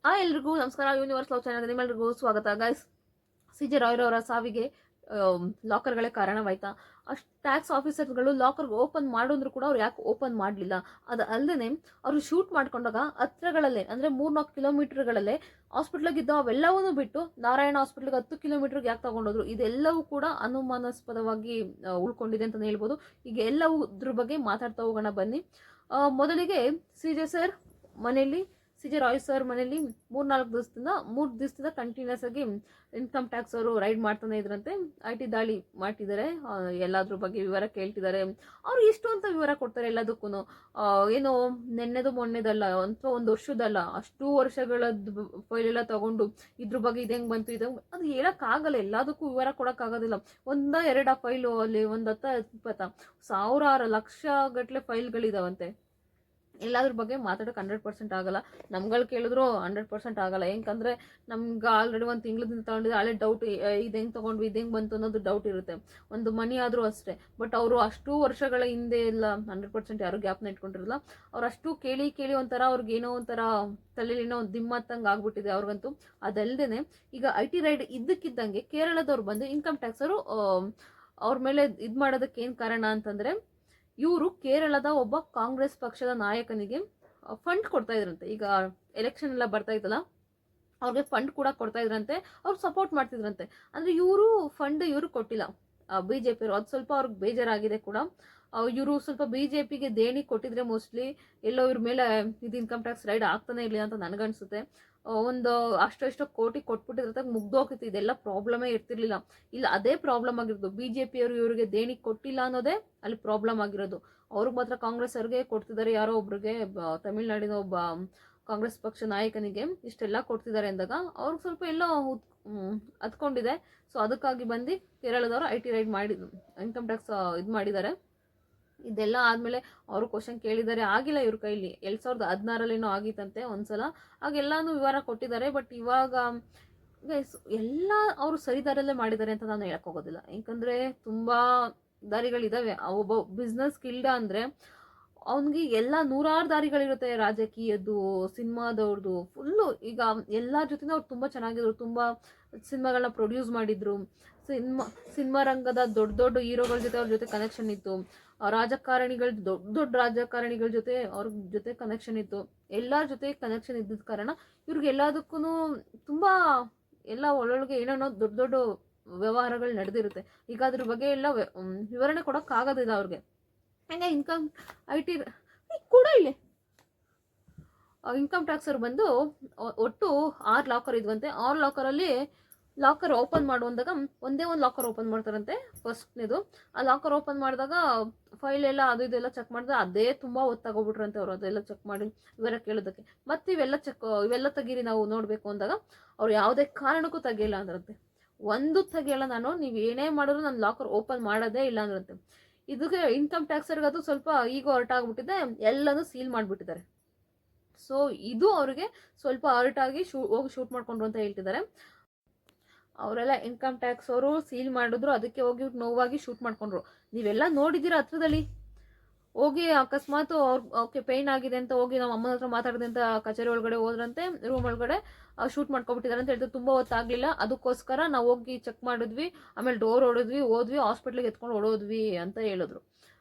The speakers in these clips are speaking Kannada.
ಎಲ್ರಿಗೂ ನಮಸ್ಕಾರ. ಯೂನಿವರ್ಸ್ ಲವ್ ಚಾನಲ್ ನಿಮ್ಮೆಲ್ರಿಗೂ ಸ್ವಾಗತ. ಗೈಸ್, CJ ರಾಯ್ರವರ ಸಾವಿಗೆ ಲಾಕರ್ಗಳೇ ಕಾರಣವಾಯ್ತಾ? ಅಷ್ಟು ಟ್ಯಾಕ್ಸ್ ಆಫೀಸರ್ಗಳು ಲಾಕರ್ ಓಪನ್ ಮಾಡಿದ್ರು ಕೂಡ ಅವ್ರು ಯಾಕೆ ಓಪನ್ ಮಾಡಲಿಲ್ಲ? ಅದು ಅಲ್ಲದೆ ಅವರು ಶೂಟ್ ಮಾಡ್ಕೊಂಡಾಗ ಹತ್ರಗಳಲ್ಲೇ ಅಂದರೆ 3-4 ಕಿಲೋಮೀಟರ್ಗಳಲ್ಲೇ ಹಾಸ್ಪಿಟ್ಲಾಗಿದ್ದ ಅವೆಲ್ಲವನ್ನೂ ಬಿಟ್ಟು ನಾರಾಯಣ ಹಾಸ್ಪಿಟ್ಲಿಗೆ 10 ಕಿಲೋಮೀಟರ್ಗೆ ಯಾಕೆ ತಗೊಂಡೋದ್ರು? ಇದೆಲ್ಲವೂ ಕೂಡ ಅನುಮಾನಾಸ್ಪದವಾಗಿ ಉಳ್ಕೊಂಡಿದೆ ಅಂತಲೇ ಹೇಳ್ಬೋದು. ಈಗ ಎಲ್ಲವುದ್ರ ಬಗ್ಗೆ ಮಾತಾಡ್ತಾ ಹೋಗೋಣ ಬನ್ನಿ. ಮೊದಲಿಗೆ CJ ರಾಯ್ ಸರ್ ಮನೆಯಲ್ಲಿ 3 ದಿವಸದಿಂದ ಕಂಟಿನ್ಯೂಸ್ ಆಗಿ ಇನ್ಕಮ್ ಟ್ಯಾಕ್ಸ್ ಅವರು ರೈಡ್ ಮಾಡ್ತಾನೆ ಇದ್ರಂತೆ. IT ದಾಳಿ ಮಾಡ್ತಿದ್ದಾರೆ, ಎಲ್ಲಾದ್ರ ಬಗ್ಗೆ ವಿವರ ಕೇಳ್ತಿದ್ದಾರೆ. ಅವ್ರು ಎಷ್ಟು ಅಂತ ವಿವರ ಕೊಡ್ತಾರೆ ಎಲ್ಲದಕ್ಕೂ. ಏನೋ ನೆನ್ನೆದು ಮೊನ್ನೆದಲ್ಲ ಅಥವಾ ಒಂದು ವರ್ಷದಲ್ಲ, ಅಷ್ಟು ವರ್ಷಗಳದ್ದು ಫೈಲ್ ಎಲ್ಲ ತಗೊಂಡು ಇದ್ರ ಬಗ್ಗೆ ಇದು ಹೆಂಗೆ ಬಂತು ಇದು ಅದು ಹೇಳೋಕ್ಕಾಗಲ್ಲ. ಎಲ್ಲದಕ್ಕೂ ವಿವರ ಕೊಡೋಕ್ಕಾಗೋದಿಲ್ಲ. 1-2 ಫೈಲು ಅಲ್ಲಿ 10-20 ಸಾವಿರಾರು ಲಕ್ಷ ಗಟ್ಟಲೆ ಫೈಲ್ಗಳಿದಾವಂತೆ. ಎಲ್ಲಾದ್ರ ಬಗ್ಗೆ ಮಾತಾಡೋಕೆ 100% ಆಗಲ್ಲ. ನಮ್ಗಳು ಕೇಳಿದ್ರು 100% ಆಗಲ್ಲ. ಯಾಕಂದರೆ ನಮ್ಗೆ ಆಲ್ರೆಡಿ ಒಂದು ತಿಂಗಳದಿಂದ ತಗೊಂಡಿದ್ರೆ ಹಳೆ ಡೌಟ್, ಇದು ಹೆಂಗೆ ತೊಗೊಂಡ್ವಿ, ಇದು ಹೆಂಗೆ ಬಂತು ಅನ್ನೋದು ಡೌಟ್ ಇರುತ್ತೆ. ಒಂದು ಮನಿ ಆದರೂ ಅಷ್ಟೇ. ಬಟ್ ಅವರು ಅಷ್ಟು ವರ್ಷಗಳ ಹಿಂದೆ ಎಲ್ಲ 100% ಯಾರು ಗ್ಯಾಪ್ನ ಇಟ್ಕೊಂಡಿರಲ್ಲ. ಅವ್ರು ಅಷ್ಟು ಕೇಳಿ ಒಂಥರ ಅವ್ರಿಗೇನೋ ಒಂಥರ ತಲೆಯಲ್ಲಿನೋ ದಿಮ್ಮತ್ತಂಗೆ ಆಗ್ಬಿಟ್ಟಿದೆ ಅವ್ರಿಗಂತೂ. ಅದಲ್ಲದೆ ಈಗ IT ರೈಡ್ ಇದ್ದಕ್ಕಿದ್ದಂಗೆ ಕೇರಳದವ್ರು ಬಂದು ಇನ್ಕಮ್ ಟ್ಯಾಕ್ಸ್ ಅವರು ಅವ್ರ ಮೇಲೆ ಇದು ಮಾಡೋದಕ್ಕೆ ಏನು ಕಾರಣ ಅಂತಂದರೆ, ಇವರು ಕೇರಳದ ಒಬ್ಬ ಕಾಂಗ್ರೆಸ್ ಪಕ್ಷದ ನಾಯಕನಿಗೆ ಫಂಡ್ ಕೊಡ್ತಾ ಇದ್ರಂತೆ. ಈಗ ಎಲೆಕ್ಷನ್ ಎಲ್ಲ ಬರ್ತಾ ಇತ್ತಲ್ಲ, ಅವ್ರಿಗೆ ಫಂಡ್ ಕೂಡ ಕೊಡ್ತಾ ಇದ್ರಂತೆ, ಅವ್ರು ಸಪೋರ್ಟ್ ಮಾಡ್ತಿದ್ರಂತೆ. ಅಂದರೆ ಇವರು ಕೊಟ್ಟಿಲ್ಲ, BJP ಅವರು. ಅದು ಸ್ವಲ್ಪ ಅವ್ರಿಗೆ ಬೇಜಾರಾಗಿದೆ ಕೂಡ. ಇವರು ಸ್ವಲ್ಪ BJPಗೆ ದೇಣಿ ಕೊಟ್ಟಿದ್ರೆ ಮೋಸ್ಟ್ಲಿ ಎಲ್ಲೋ ಇವ್ರ ಮೇಲೆ ಇದು ಇನ್ಕಮ್ ಟ್ಯಾಕ್ಸ್ ರೈಡ್ ಆಗ್ತಾನೆ ಇರಲಿಲ್ಲ ಅಂತ ನನಗನ್ಸುತ್ತೆ. ಒಂದು ಅಷ್ಟು ಕೋಟಿ ಕೊಟ್ಬಿಟ್ಟಿದ್ರೆ ಮುಗ್ದೋಗಿತ್ತು, ಇದೆಲ್ಲ ಪ್ರಾಬ್ಲಮೇ ಇರ್ತಿರ್ಲಿಲ್ಲ. ಇಲ್ಲ, ಅದೇ ಪ್ರಾಬ್ಲಮ್ ಆಗಿರೋದು. BJP ಅವರು ಇವರಿಗೆ ದೇಣಿ ಕೊಟ್ಟಿಲ್ಲ ಅನ್ನೋದೇ ಅಲ್ಲಿ ಪ್ರಾಬ್ಲಮ್ ಆಗಿರೋದು. ಅವ್ರಿಗೆ ಮಾತ್ರ ಕಾಂಗ್ರೆಸ್ ಅವ್ರಿಗೆ ಕೊಡ್ತಿದ್ದಾರೆ. ಯಾರೋ ಒಬ್ರಿಗೆ ತಮಿಳ್ನಾಡಿನ ಒಬ್ಬ ಕಾಂಗ್ರೆಸ್ ಪಕ್ಷ ನಾಯಕನಿಗೆ ಇಷ್ಟೆಲ್ಲ ಕೊಡ್ತಿದ್ದಾರೆ ಅಂದಾಗ ಅವ್ರಿಗೆ ಸ್ವಲ್ಪ ಎಲ್ಲೋ ಹತ್ಕೊಂಡಿದೆ. ಸೊ ಅದಕ್ಕಾಗಿ ಬಂದು ಕೇರಳದವರು IT ರೈಡ್ ಮಾಡಿದ್ರು, ಇನ್ಕಮ್ ಟ್ಯಾಕ್ಸ್ ಇದು ಮಾಡಿದ್ದಾರೆ. ಇದೆಲ್ಲ ಆದಮೇಲೆ ಅವರು ಕ್ವಶನ್ ಕೇಳಿದ್ದಾರೆ, ಆಗಿಲ್ಲ ಇವ್ರ ಕೈಲಿ. 2016 ಆಗಿತ್ತಂತೆ ಒಂದ್ಸಲ, ಆಗೆಲ್ಲಾನು ವಿವರ ಕೊಟ್ಟಿದ್ದಾರೆ. ಬಟ್ ಇವಾಗ ಎಲ್ಲ ಅವರು ಸರಿದಾರಲ್ಲೇ ಮಾಡಿದ್ದಾರೆ ಅಂತ ನಾನು ಹೇಳೋಕ್ಕೋಗೋದಿಲ್ಲ. ಯಾಕಂದರೆ ತುಂಬ ದಾರಿಗಳಿದ್ದಾವೆ. ಒಬ್ಬ ಬಿಸ್ನೆಸ್ ಗಿಲ್ಡ ಅಂದರೆ ಅವನಿಗೆ ಎಲ್ಲ 100 ದಾರಿಗಳಿರುತ್ತೆ. ರಾಜಕೀಯದ್ದು, ಸಿನಿಮಾದವ್ರದ್ದು, ಫುಲ್ಲು. ಈಗ ಎಲ್ಲರ ಜೊತೆ ಅವ್ರು ತುಂಬ ಚೆನ್ನಾಗಿದ್ರು, ತುಂಬ ಸಿನಿಮಾಗಳನ್ನ ಪ್ರೊಡ್ಯೂಸ್ ಮಾಡಿದ್ರು. ಸಿನಿಮಾ ರಂಗದ ದೊಡ್ಡ ಹೀರೋಗಳ ಜೊತೆ ಅವ್ರ ಜೊತೆ ಕನೆಕ್ಷನ್ ಇತ್ತು. ರಾಜಕಾರಣಿಗಳ ದೊಡ್ಡ ರಾಜಕಾರಣಿಗಳ ಜೊತೆ ಅವ್ರ ಜೊತೆ ಕನೆಕ್ಷನ್ ಇತ್ತು. ಎಲ್ಲರ ಜೊತೆ ಕನೆಕ್ಷನ್ ಇದ್ದಿದ್ದ ಕಾರಣ ಇವ್ರಿಗೆ ಎಲ್ಲದಕ್ಕೂ ತುಂಬ ಎಲ್ಲ ಒಳ್ಳೊಳಗೆ ಏನೋ ದೊಡ್ಡ ವ್ಯವಹಾರಗಳು ನಡೆದಿರುತ್ತೆ. ಈಗ ಅದ್ರ ಬಗ್ಗೆ ಎಲ್ಲ ವಿವರಣೆ ಕೊಡೋಕ್ಕಾಗೋದಿಲ್ಲ ಅವ್ರಿಗೆ. ಹಂಗೆ IT ಕೂಡ ಇಲ್ಲಿ ಇನ್ಕಮ್ ಟ್ಯಾಕ್ಸ್ ಅವ್ರು ಬಂದು ಒಟ್ಟು 6 ಲಾಕರ್ ಇದ್ವಂತೆ. 6 ಲಾಕರಲ್ಲಿ ಲಾಕರ್ ಓಪನ್ ಮಾಡುವಂದಾಗ ಒಂದೇ ಒಂದು ಲಾಕರ್ ಓಪನ್ ಮಾಡ್ತಾರಂತೆ. ಫಸ್ಟ್ನೇದು ಆ ಲಾಕರ್ ಓಪನ್ ಮಾಡಿದಾಗ ಫೈಲ್ ಎಲ್ಲ ಅದು ಇದೆಲ್ಲ ಚೆಕ್ ಮಾಡಿದ್ರೆ ಅದೇ ತುಂಬ ಹೊತ್ತಾಗೋಗ್ಬಿಟ್ರಂತೆ ಅವರು. ಅದೆಲ್ಲ ಚೆಕ್ ಮಾಡಿ ವಿವರ ಕೇಳೋದಕ್ಕೆ. ಮತ್ತು ಇವೆಲ್ಲ ತೆಗೀರಿ ನಾವು ನೋಡಬೇಕು ಅಂದಾಗ ಅವ್ರು ಯಾವುದೇ ಕಾರಣಕ್ಕೂ ತೆಗಿಲ್ಲ ಅಂದ್ರಂತೆ. ಒಂದು ತೆಗಿಯಲ್ಲ ನಾನು, ನೀವು ಏನೇ ಮಾಡಿದ್ರು ನಾನು ಲಾಕರ್ ಓಪನ್ ಮಾಡೋದೇ ಇಲ್ಲ ಅಂದ್ರಂತೆ. ಇದಕ್ಕೆ ಇನ್ಕಮ್ ಟ್ಯಾಕ್ಸರ್ಗೆ ಅದು ಸ್ವಲ್ಪ ಈಗ ಹೊರಟಾಗ್ಬಿಟ್ಟಿದೆ, ಎಲ್ಲನೂ ಸೀಲ್ ಮಾಡಿಬಿಟ್ಟಿದ್ದಾರೆ. ಸೊ ಇದು ಅವ್ರಿಗೆ ಸ್ವಲ್ಪ ಹೊರಟಾಗಿ ಹೋಗಿ ಶೂಟ್ ಮಾಡ್ಕೊಂಡ್ರು ಅಂತ ಹೇಳ್ತಿದ್ದಾರೆ. ಅವರೆಲ್ಲ ಇನ್ಕಮ್ ಟ್ಯಾಕ್ಸ್ ಅವರು ಸೀಲ್ ಮಾಡಿದ್ರು, ಅದಕ್ಕೆ ಹೋಗಿ ನೋವಾಗಿ ಶೂಟ್ ಮಾಡ್ಕೊಂಡ್ರು. ನೀವೆಲ್ಲ ನೋಡಿದ್ದೀರಾ ಹತ್ರದಲ್ಲಿ. ಹೋಗಿ ಅಕಸ್ಮಾತ್ ಓಕೆ ಪೇಯ್ನ್ ಆಗಿದೆ ಅಂತ ಹೋಗಿ ನಮ್ಮ ಅಮ್ಮನ ಹತ್ರ ಮಾತಾಡಿದೆ ಅಂತ ಕಚೇರಿ ಒಳಗಡೆ ಹೋದ್ರಂತೆ, ರೂಮ್ ಒಳಗಡೆ ಶೂಟ್ ಮಾಡ್ಕೊಬಿಟ್ಟಿದ್ದಾರೆ ಅಂತ ಹೇಳ್ತಾರೆ. ತುಂಬ ಹೊತ್ತಾಗಲಿಲ್ಲ, ಅದಕ್ಕೋಸ್ಕರ ನಾವು ಹೋಗಿ ಚೆಕ್ ಮಾಡಿದ್ವಿ, ಆಮೇಲೆ ಡೋರ್ ಹೋದ್ವಿ ಹಾಸ್ಪಿಟ್ಲಿಗೆ ಎತ್ಕೊಂಡು ಓಡೋದ್ವಿ ಅಂತ ಹೇಳಿದ್ರು.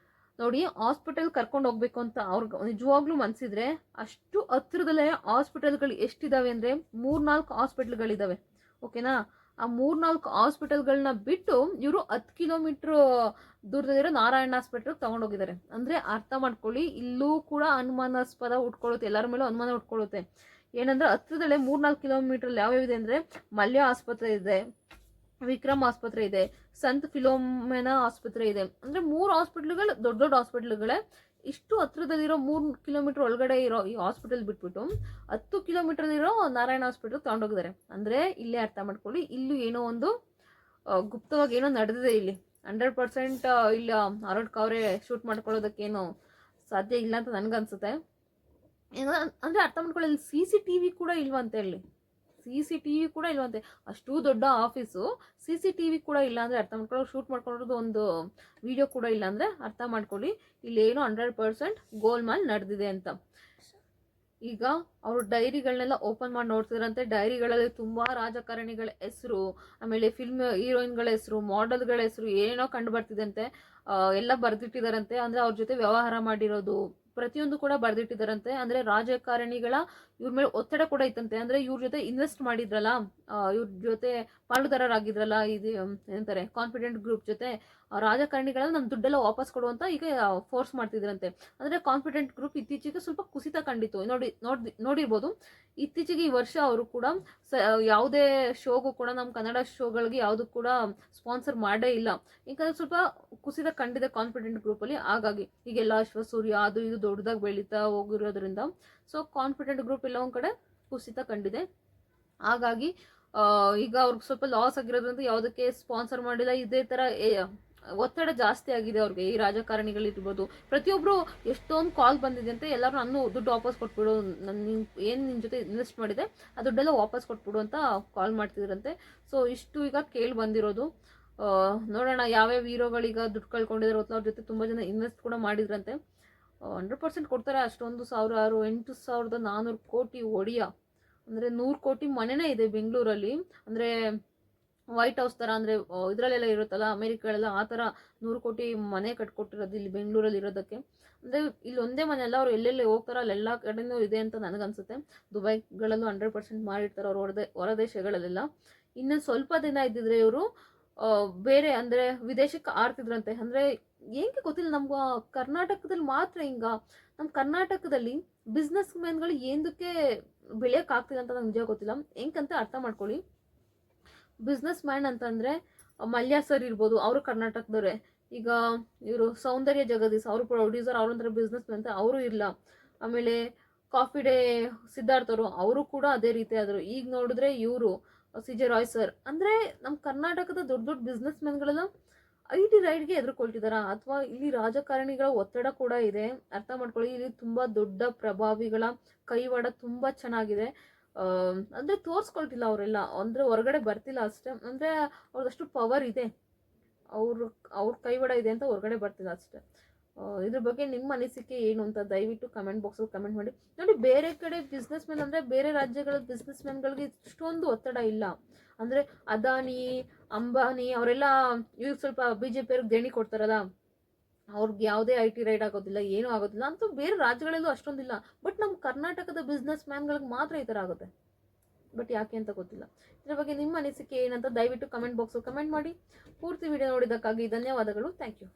ನೋಡಿ, ಹಾಸ್ಪಿಟಲ್ ಕರ್ಕೊಂಡು ಹೋಗ್ಬೇಕು ಅಂತ ಅವ್ರಿಗೆ ನಿಜವಾಗ್ಲೂ ಮನಸ್ಸಿದ್ರೆ ಅಷ್ಟು ಹತ್ರದಲ್ಲೇ ಹಾಸ್ಪಿಟಲ್ಗಳು ಎಷ್ಟಿದ್ದಾವೆ ಅಂದರೆ 3-4 ಹಾಸ್ಪಿಟ್ಲ್ಗಳಿದ್ದಾವೆ. ಓಕೆನಾ? ಆ 3-4 ಹಾಸ್ಪಿಟಲ್ಗಳನ್ನ ಬಿಟ್ಟು ಇವರು 10 ಕಿಲೋಮೀಟ್ರ್ ದೂರದಲ್ಲಿರೋ ನಾರಾಯಣ ಹಾಸ್ಪಿಟಲ್ಗೆ ತೊಗೊಂಡೋಗಿದ್ದಾರೆ. ಅಂದರೆ ಅರ್ಥ ಮಾಡ್ಕೊಳ್ಳಿ, ಇಲ್ಲೂ ಕೂಡ ಅನುಮಾನಾಸ್ಪದ ಉಟ್ಕೊಳ್ಳುತ್ತೆ, ಎಲ್ಲರ ಮೇಲೂ ಅನುಮಾನ ಉಟ್ಕೊಳ್ಳುತ್ತೆ. ಏನಂದ್ರೆ ಹತ್ರದಲ್ಲೇ 3-4 ಕಿಲೋಮೀಟ್ರಲ್ಲಿ ಯಾವ್ಯಾವಿದೆ ಅಂದರೆ ಮಲ್ಯ ಆಸ್ಪತ್ರೆ ಇದೆ, ವಿಕ್ರಮ್ ಆಸ್ಪತ್ರೆ ಇದೆ, ಸಂತ್ ಫಿಲೋಮೆನಾ ಆಸ್ಪತ್ರೆ ಇದೆ. ಅಂದರೆ 3 ಹಾಸ್ಪಿಟ್ಲ್ಗಳು ದೊಡ್ಡ ಹಾಸ್ಪಿಟ್ಲ್ಗಳೇ. ಇಷ್ಟು ಹತ್ರದಲ್ಲಿರೋ 3 ಕಿಲೋಮೀಟರ್ ಒಳಗಡೆ ಇರೋ ಈ ಹಾಸ್ಪಿಟಲ್ ಬಿಟ್ಬಿಟ್ಟು 10 ಕಿಲೋಮೀಟರ್ ಇರೋ ನಾರಾಯಣ ಹಾಸ್ಪಿಟಲ್ ತಗೊಂಡೋಗಿದ್ದಾರೆ. ಅಂದರೆ ಇಲ್ಲೇ ಅರ್ಥ ಮಾಡ್ಕೊಳ್ಳಿ, ಇಲ್ಲೂ ಏನೋ ಒಂದು ಗುಪ್ತವಾಗಿ ಏನೋ ನಡೆದಿದೆ ಇಲ್ಲಿ. 100% ಇಲ್ಲಿ ಅವರೇ ಶೂಟ್ ಮಾಡ್ಕೊಳ್ಳೋದಕ್ಕೇನು ಸಾಧ್ಯ ಇಲ್ಲ ಅಂತ ನನಗನ್ಸುತ್ತೆ. ಅಂದರೆ ಅರ್ಥ ಮಾಡ್ಕೊಳ್ಳಿ, ಇಲ್ಲಿ CCTV ಕೂಡ ಇಲ್ವಂತೆ. ಇಲ್ಲಿ CCTV ಕೂಡ ಇಲ್ವಂತೆ. ಅಷ್ಟು ದೊಡ್ಡ ಆಫೀಸು, CCTV ಕೂಡ ಇಲ್ಲ ಅಂದರೆ ಅರ್ಥ ಮಾಡ್ಕೊಳ್ಳೋ, ಶೂಟ್ ಮಾಡ್ಕೊಳ್ಳೋದು ಒಂದು ವಿಡಿಯೋ ಕೂಡ ಇಲ್ಲ ಅಂದರೆ ಅರ್ಥ ಮಾಡ್ಕೊಳ್ಳಿ, ಇಲ್ಲೇನು 100% ಗೋಲ್ಮಾಲ್ ನಡೆದಿದೆ ಅಂತ. ಈಗ ಅವರು ಡೈರಿಗಳನ್ನೆಲ್ಲ ಓಪನ್ ಮಾಡಿ ನೋಡ್ತಿದ್ರಂತೆ. ಡೈರಿಗಳಲ್ಲಿ ತುಂಬಾ ರಾಜಕಾರಣಿಗಳ ಹೆಸರು, ಆಮೇಲೆ ಫಿಲ್ಮ್ ಹೀರೋಯಿನ್ಗಳ ಹೆಸರು, ಮಾಡೆಲ್ಗಳ ಹೆಸರು ಏನೇನೋ ಕಂಡು ಬರ್ತಿದಂತೆ. ಎಲ್ಲ ಬರ್ದಿಟ್ಟಿದಾರಂತೆ. ಅಂದ್ರೆ ಅವ್ರ ಜೊತೆ ವ್ಯವಹಾರ ಮಾಡಿರೋದು ಪ್ರತಿಯೊಂದು ಕೂಡ ಬರ್ದಿಟ್ಟಿದಾರಂತೆ. ಅಂದ್ರೆ ರಾಜಕಾರಣಿಗಳ ಇವ್ರ ಮೇಲೆ ಒತ್ತಡ ಕೂಡ ಇತ್ತಂತೆ. ಅಂದ್ರೆ ಇವ್ರ ಜೊತೆ ಇನ್ವೆಸ್ಟ್ ಮಾಡಿದ್ರಲ್ಲ, ಇವ್ರ ಜೊತೆ ಪಾಲುದಾರರಾಗಿದ್ರಲ್ಲ, ಇದು ಏನಂತಾರೆ ಕಾನ್ಫಿಡೆಂಟ್ ಗ್ರೂಪ್ ಜೊತೆ, ರಾಜಕಾರಣಿಗಳ ನಮ್ಮ ದುಡ್ಡೆಲ್ಲ ವಾಪಸ್ ಕೊಡುವಂತ ಈಗ ಫೋರ್ಸ್ ಮಾಡ್ತಿದ್ರಂತೆ. ಅಂದ್ರೆ ಕಾನ್ಫಿಡೆಂಟ್ ಗ್ರೂಪ್ ಇತ್ತೀಚೆಗೆ ಸ್ವಲ್ಪ ಕುಸಿತ ಕಂಡಿತ್ತು. ನೋಡಿರ್ಬೋದು. ಇತ್ತೀಚೆಗೆ ಈ ವರ್ಷ ಅವರು ಕೂಡ ಯಾವುದೇ ಶೋಗೂ ಕೂಡ, ನಮ್ಮ ಕನ್ನಡ ಶೋಗಳಿಗೆ ಯಾವುದು ಕೂಡ ಸ್ಪಾನ್ಸರ್ ಮಾಡೇ ಇಲ್ಲ. ಯಾಕಂದ್ರೆ ಸ್ವಲ್ಪ ಕುಸಿತ ಕಂಡಿದೆ ಕಾನ್ಫಿಡೆಂಟ್ ಗ್ರೂಪ್ ಅಲ್ಲಿ. ಹಾಗಾಗಿ ಈಗೆಲ್ಲ ಅಶ್ವಸೂರ್ಯ ಅದು ಇದು ದೊಡ್ಡದಾಗಿ ಬೆಳೀತಾ ಹೋಗಿರೋದ್ರಿಂದ ಸೊ ಕಾನ್ಫಿಡೆಂಟ್ ಗ್ರೂಪ್ ಎಲ್ಲ ಒಂದ್ ಕಡೆ ಕುಸಿತ ಕಂಡಿದೆ. ಹಾಗಾಗಿ ಈಗ ಅವ್ರಿಗೆ ಸ್ವಲ್ಪ ಲಾಸ್ ಆಗಿರೋದ್ರಿಂದ ಯಾವುದಕ್ಕೆ ಸ್ಪಾನ್ಸರ್ ಮಾಡಿಲ್ಲ. ಇದೇ ತರ ಒತ್ತಡ ಜಾಸ್ತಿ ಆಗಿದೆ ಅವ್ರಿಗೆ. ಈ ರಾಜಕಾರಣಿಗಳಿರ್ಬೋದು, ಪ್ರತಿಯೊಬ್ರು ಎಷ್ಟೊಂದು ಕಾಲ್ ಬಂದಿದೆ ಅಂತ. ಎಲ್ಲರೂ ನಾನು ದುಡ್ಡು ವಾಪಸ್ ಕೊಟ್ಬಿಡು, ಏನ್ ನಿನ್ ಜೊತೆ ಇನ್ವೆಸ್ಟ್ ಮಾಡಿದೆ ಆ ದುಡ್ಡೆಲ್ಲ ವಾಪಸ್ ಕೊಟ್ಬಿಡು ಅಂತ ಕಾಲ್ ಮಾಡ್ತಿದ್ರಂತೆ. ಸೊ ಇಷ್ಟು ಈಗ ಕೇಳಿ ಬಂದಿರೋದು. ನೋಡೋಣ ಯಾವ್ಯಾವ ಹೀರೋಗಳೀಗ ದುಡ್ಡು ಕಳ್ಕೊಂಡಿದ್ದಾರೆ. ಅವ್ರ ಜೊತೆ ತುಂಬಾ ಜನ ಇನ್ವೆಸ್ಟ್ ಕೂಡ ಮಾಡಿದ್ರಂತೆ. 100% ಕೊಡ್ತಾರೆ. ಅಷ್ಟೊಂದು 8,400 ಕೋಟಿ ಒಡಿಯ, ಅಂದ್ರೆ 100 ಕೋಟಿ ಮನೆನೇ ಇದೆ ಬೆಂಗಳೂರಲ್ಲಿ. ಅಂದ್ರೆ ವೈಟ್ ಹೌಸ್ ತರ, ಅಂದ್ರೆ ಇದ್ರಲ್ಲೆಲ್ಲ ಇರುತ್ತಲ್ಲ ಅಮೆರಿಕಗಳೆಲ್ಲ, ಆ ತರ 100 ಕೋಟಿ ಮನೆ ಕಟ್ಕೊಟ್ಟಿರೋದು ಇಲ್ಲಿ ಬೆಂಗಳೂರಲ್ಲಿ ಇರೋದಕ್ಕೆ. ಅಂದ್ರೆ ಇಲ್ಲಿ ಒಂದೇ ಮನೆ ಅಲ್ಲ, ಅವ್ರು ಎಲ್ಲೆಲ್ಲಿ ಹೋಗ್ತಾರ ಅಲ್ಲೆಲ್ಲ ಕಡೆನೂ ಇದೆ ಅಂತ ನನಗನ್ಸುತ್ತೆ. ದುಬೈಗಳಲ್ಲೂ 100% ಮಾಡಿರ್ತಾರೆ ಅವ್ರ ಹೊರದೇಶಗಳಲ್ಲೆಲ್ಲ. ಇನ್ನು ಸ್ವಲ್ಪ ದಿನ ಇದ್ದಿದ್ರೆ ಇವರು ಬೇರೆ ಅಂದ್ರೆ ವಿದೇಶಕ್ಕೆ ಆರ್ತಿದ್ರಂತೆ. ಅಂದ್ರೆ ಏಕೆ ಗೊತ್ತಿಲ್ಲ, ನಮ್ಗ ಕರ್ನಾಟಕದಲ್ಲಿ ಮಾತ್ರ ಹಿಂಗ. ನಮ್ ಕರ್ನಾಟಕದಲ್ಲಿ ಬಿಸ್ನೆಸ್ ಮ್ಯಾನ್ಗಳು ಏನಕ್ಕೆ ಬೆಳೆಯಕ್ ಆಗ್ತಿಲ್ಲ ಅಂತ ನಂಗೆ ನಿಜ ಗೊತ್ತಿಲ್ಲ. ಹೆಂಗಂತ ಅರ್ಥ ಮಾಡ್ಕೊಳ್ಳಿ. ಬಿಸ್ನೆಸ್ ಮ್ಯಾನ್ ಅಂತಂದ್ರೆ ಮಲ್ಯ ಸರ್ ಇರ್ಬೋದು, ಅವರು ಕರ್ನಾಟಕದವ್ರೆ. ಈಗ ಇವರು ಸೌಂದರ್ಯ ಜಗದೀಶ್ ಅವರು ಪ್ರೊಡ್ಯೂಸರ್, ಅವ್ರಂದ್ರೆ ಬಿಸ್ನೆಸ್ ಮ್ಯಾನ್ ಅಂತ ಅವರು ಇಲ್ಲ. ಆಮೇಲೆ ಕಾಫಿ ಡೇ ಸಿದ್ಧಾರ್ಥ್ ಅವರು ಕೂಡ ಅದೇ ರೀತಿ ಆದ್ರು. ಈಗ ನೋಡಿದ್ರೆ ಇವರು CJ ರಾಯ್ ಸರ್. ಅಂದ್ರೆ ನಮ್ ಕರ್ನಾಟಕದ ದೊಡ್ಡ ದೊಡ್ಡ ಬಿಸ್ನೆಸ್ ಮ್ಯಾನ್ಗಳೆಲ್ಲ IT ರೈಡ್ಗೆ ಎದುರ್ಕೊಳ್ತಿದಾರ, ಅಥವಾ ಇಲ್ಲಿ ರಾಜಕಾರಣಿಗಳ ಒತ್ತಡ ಕೂಡ ಇದೆ. ಅರ್ಥ ಮಾಡ್ಕೊಳ್ಳಿ. ಇಲ್ಲಿ ತುಂಬಾ ದೊಡ್ಡ ಪ್ರಭಾವಿಗಳ ಕೈವಾಡ ತುಂಬಾ ಚೆನ್ನಾಗಿದೆ. ಅಂದ್ರೆ ತೋರ್ಸ್ಕೊಳ್ತಿಲ್ಲ ಅವರೆಲ್ಲ, ಅಂದ್ರೆ ಹೊರಗಡೆ ಬರ್ತಿಲ್ಲ ಅಷ್ಟೇ. ಅಂದ್ರೆ ಅವ್ರದಷ್ಟು ಪವರ್ ಇದೆ, ಅವ್ರ ಕೈವಾಡ ಇದೆ ಅಂತ ಹೊರಗಡೆ ಬರ್ತಿಲ್ಲ ಅಷ್ಟೇ. ಇದ್ರ ಬಗ್ಗೆ ನಿಮ್ಮ ಅನಿಸಿಕೆ ಏನು ಅಂತ ದಯವಿಟ್ಟು ಕಮೆಂಟ್ ಬಾಕ್ಸಲ್ಲಿ ಕಮೆಂಟ್ ಮಾಡಿ. ನೋಡಿ, ಬೇರೆ ಕಡೆ ಬಿಸ್ನೆಸ್ ಮ್ಯಾನ್ ಅಂದ್ರೆ ಬೇರೆ ರಾಜ್ಯಗಳ ಬಿಸ್ನೆಸ್ ಮ್ಯಾನ್ಗಳಿಗೆ ಇಷ್ಟೊಂದು ಒತ್ತಡ ಇಲ್ಲ. ಅಂದ್ರೆ ಅದಾನಿ, ಅಂಬಾನಿ ಅವರೆಲ್ಲ ಇವ್ರು ಸ್ವಲ್ಪ BJP ಅವ್ರಿಗೆ ದೇಣಿ ಕೊಡ್ತಾರಲ್ಲ, ಅವ್ರಿಗೆ ಯಾವುದೇ IT ರೈಡ್ ಆಗೋದಿಲ್ಲ, ಏನೂ ಆಗೋದಿಲ್ಲ ಅಂತ. ಬೇರೆ ರಾಜ್ಯಗಳಲ್ಲೂ ಅಷ್ಟೊಂದಿಲ್ಲ. ಬಟ್ ನಮ್ಮ ಕರ್ನಾಟಕದ ಬಿಸ್ನೆಸ್ ಮ್ಯಾನ್ಗಳಿಗೆ ಮಾತ್ರ ಈ ಥರ ಆಗುತ್ತೆ. ಬಟ್ ಯಾಕೆ ಅಂತ ಗೊತ್ತಿಲ್ಲ. ಇದ್ರ ಬಗ್ಗೆ ನಿಮ್ಮ ಅನಿಸಿಕೆ ಏನಂತ ದಯವಿಟ್ಟು ಕಮೆಂಟ್ ಬಾಕ್ಸಲ್ಲಿ ಕಮೆಂಟ್ ಮಾಡಿ. ಪೂರ್ತಿ ವಿಡಿಯೋ ನೋಡಿದ್ದಕ್ಕಾಗಿ ಧನ್ಯವಾದಗಳು. Thank you.